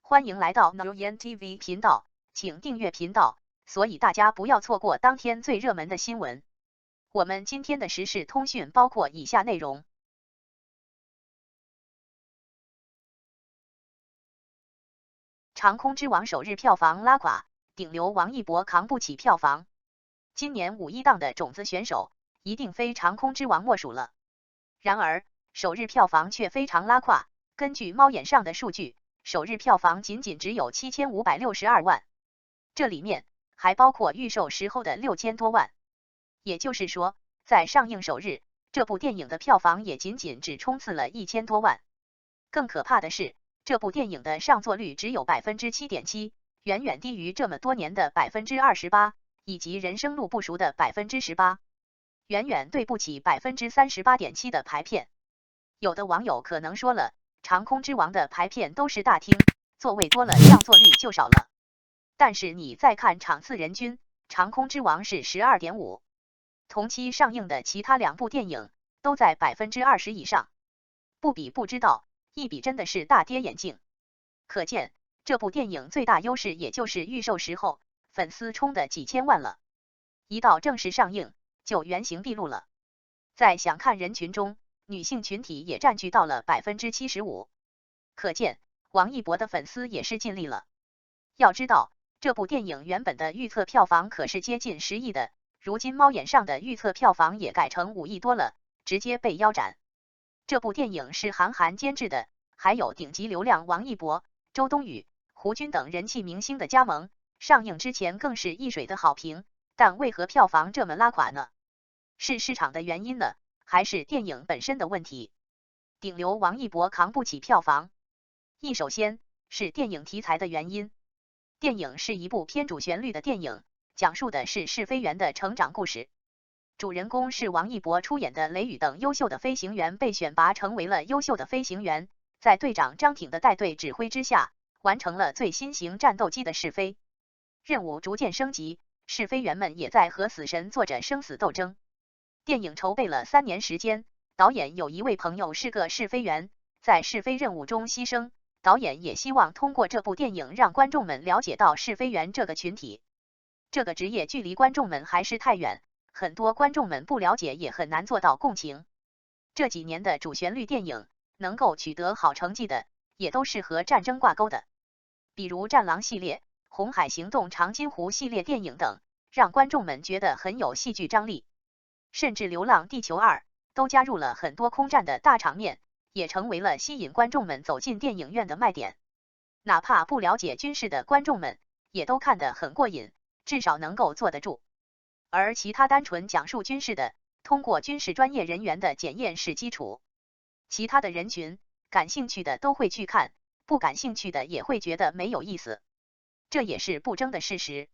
欢迎来到 Nguyen TV 频道，请订阅频道，所以大家不要错过当天最热门的新闻。我们今天的时事通讯包括以下内容：长空之王首日票房拉垮，顶流王一博扛不起票房。今年五一档的种子选手一定非长空之王莫属了。然而，首日票房却非常拉胯。根据猫眼上的数据，首日票房仅只有7562万，这里面还包括预售时候的6000多万。也就是说，在上映首日，这部电影的票房也仅只冲刺了1000多万。更可怕的是，这部电影的上座率只有 7.7%， 远远低于这么多年的 28%， 以及人生路不熟的 18%， 远远对不起 38.7% 的排片。有的网友可能说了，长空之王的排片都是大厅，座位多了上座率就少了。但是你再看场次人均，长空之王是 12.5%， 同期上映的其他两部电影都在 20% 以上。不比不知道，一比真的是大跌眼镜。可见这部电影最大优势也就是预售时候粉丝冲的几千万了，一到正式上映就原形毕露了。在想看人群中，女性群体也占据到了 75%， 可见王一博的粉丝也是尽力了。要知道，这部电影原本的预测票房可是接近10亿的，如今猫眼上的预测票房也改成5亿多了，直接被腰斩。这部电影是韩寒监制的，还有顶级流量王一博、周冬雨、胡军等人气明星的加盟，上映之前更是一水的好评，但为何票房这么拉垮呢？是市场的原因呢，还是电影本身的问题？顶流王一博扛不起票房，首先是电影题材的原因。电影是一部偏主旋律的电影，讲述的是试飞员的成长故事。主人公是王一博出演的雷雨等优秀的飞行员被选拔成为了优秀的飞行员，在队长张挺的带队指挥之下，完成了最新型战斗机的试飞。任务逐渐升级，试飞员们也在和死神做着生死斗争。电影筹备了3年时间，导演有一位朋友是个试飞员，在试飞任务中牺牲。导演也希望通过这部电影让观众们了解到试飞员这个群体。这个职业距离观众们还是太远，很多观众们不了解，也很难做到共情。这几年的主旋律电影能够取得好成绩的，也都是和战争挂钩的，比如战狼系列、红海行动、长津湖系列电影等，让观众们觉得很有戏剧张力。甚至流浪地球2都加入了很多空战的大场面，也成为了吸引观众们走进电影院的卖点。哪怕不了解军事的观众们也都看得很过瘾，至少能够坐得住。而其他单纯讲述军事的，通过军事专业人员的检验是基础，其他的人群感兴趣的都会去看，不感兴趣的也会觉得没有意思，这也是不争的事实。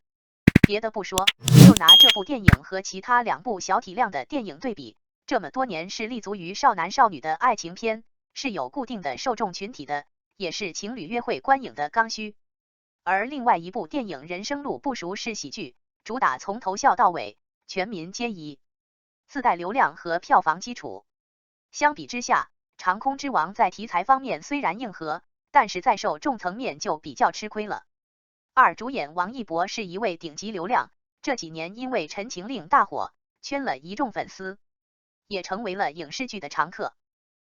别的不说，就拿这部电影和其他2部小体量的电影对比，这么多年是立足于少男少女的爱情片，是有固定的受众群体的，也是情侣约会观影的刚需。而另外一部电影《人生路不熟》是喜剧，主打从头笑到尾，全民皆宜，自带流量和票房基础。相比之下，长空之王在题材方面虽然硬核，但是在受众层面就比较吃亏了。主演王一博是一位顶级流量，这几年因为《陈情令》大火，圈了一众粉丝，也成为了影视剧的常客。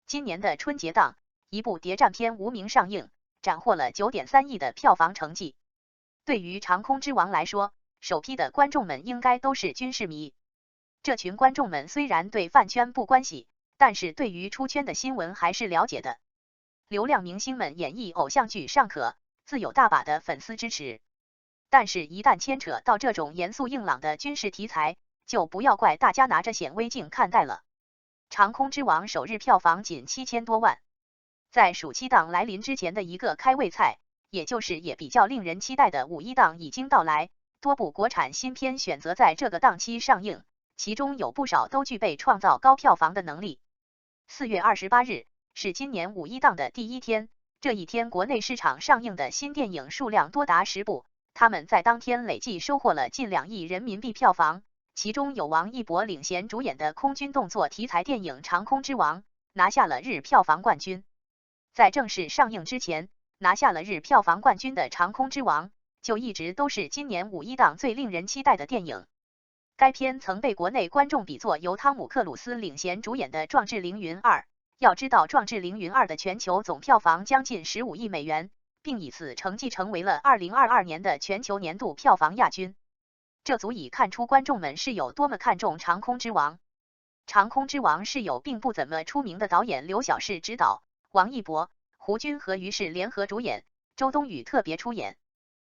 今年的春节档，一部谍战片《无名》上映，斩获了 9.3 亿的票房成绩。对于长空之王来说，首批的观众们应该都是军事迷。这群观众们虽然对饭圈不关系，但是对于出圈的新闻还是了解的。流量明星们演绎偶像剧尚可，自有大把的粉丝支持。但是，一旦牵扯到这种严肃硬朗的军事题材，就不要怪大家拿着显微镜看待了。长空之王首日票房仅7000多万，在暑期档来临之前的一个开胃菜，也就是也比较令人期待的五一档已经到来，多部国产新片选择在这个档期上映，其中有不少都具备创造高票房的能力。4月28日是今年五一档的第一天，这一天国内市场上映的新电影数量多达10部，他们在当天累计收获了近2亿人民币票房，其中有王一博领衔主演的空军动作题材电影《长空之王》，拿下了日票房冠军。在正式上映之前，拿下了日票房冠军的《长空之王》就一直都是今年五一档最令人期待的电影。该片曾被国内观众比作由汤姆克鲁斯领衔主演的《壮志凌云2》。要知道，《壮志凌云2》的全球总票房将近15亿美元，并以此成绩成为了2022年的全球年度票房亚军。这足以看出观众们是有多么看重《长空之王》。《长空之王》是由并不怎么出名的导演刘晓世执导，王一博、胡军和于适联合主演，周冬雨特别出演。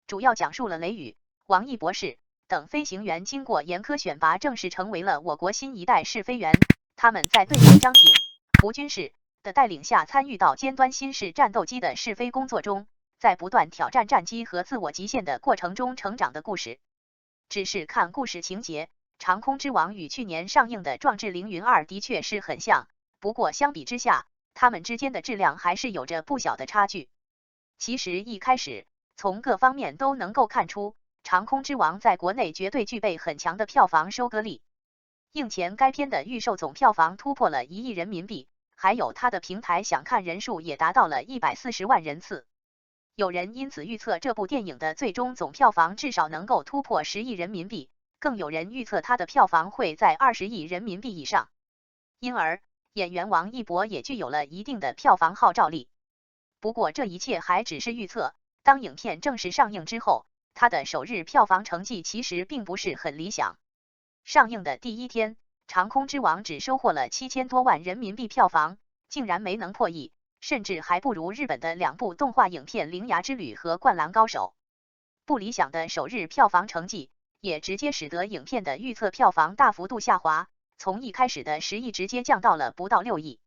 主要讲述了雷雨、王一博士等飞行员经过严苛选拔，正式成为了我国新一代试飞员。他们在队长张挺、胡军士的带领下，参与到尖端新式战斗机的试飞工作中，在不断挑战战机和自我极限的过程中成长的故事。只是看故事情节，《长空之王》与去年上映的《壮志凌云2》的确是很像，不过相比之下，他们之间的质量还是有着不小的差距。其实一开始，从各方面都能够看出，《长空之王》在国内绝对具备很强的票房收割力。映前该片的预售总票房突破了1亿人民币，还有它的平台想看人数也达到了140万人次。有人因此预测这部电影的最终总票房至少能够突破10亿人民币，更有人预测它的票房会在20亿人民币以上。因而，演员王一博也具有了一定的票房号召力。不过这一切还只是预测，当影片正式上映之后，它的首日票房成绩其实并不是很理想。上映的第一天，《长空之王》只收获了7000多万人民币票房，竟然没能破亿，甚至还不如日本的2部动画影片《铃芽之旅》和《灌篮高手》。不理想的首日票房成绩，也直接使得影片的预测票房大幅度下滑，从一开始的10亿直接降到了不到6亿。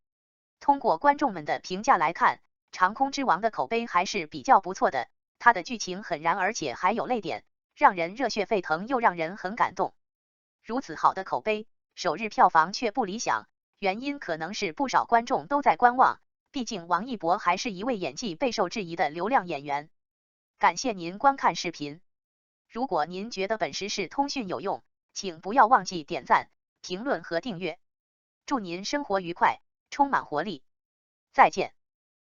通过观众们的评价来看，《长空之王》的口碑还是比较不错的，它的剧情很燃，而且还有泪点，让人热血沸腾又让人很感动。如此好的口碑，首日票房却不理想，原因可能是不少观众都在观望，毕竟王一博还是一位演技备受质疑的流量演员。感谢您观看视频，如果您觉得本时事通讯有用，请不要忘记点赞、评论和订阅。祝您生活愉快，充满活力，再见。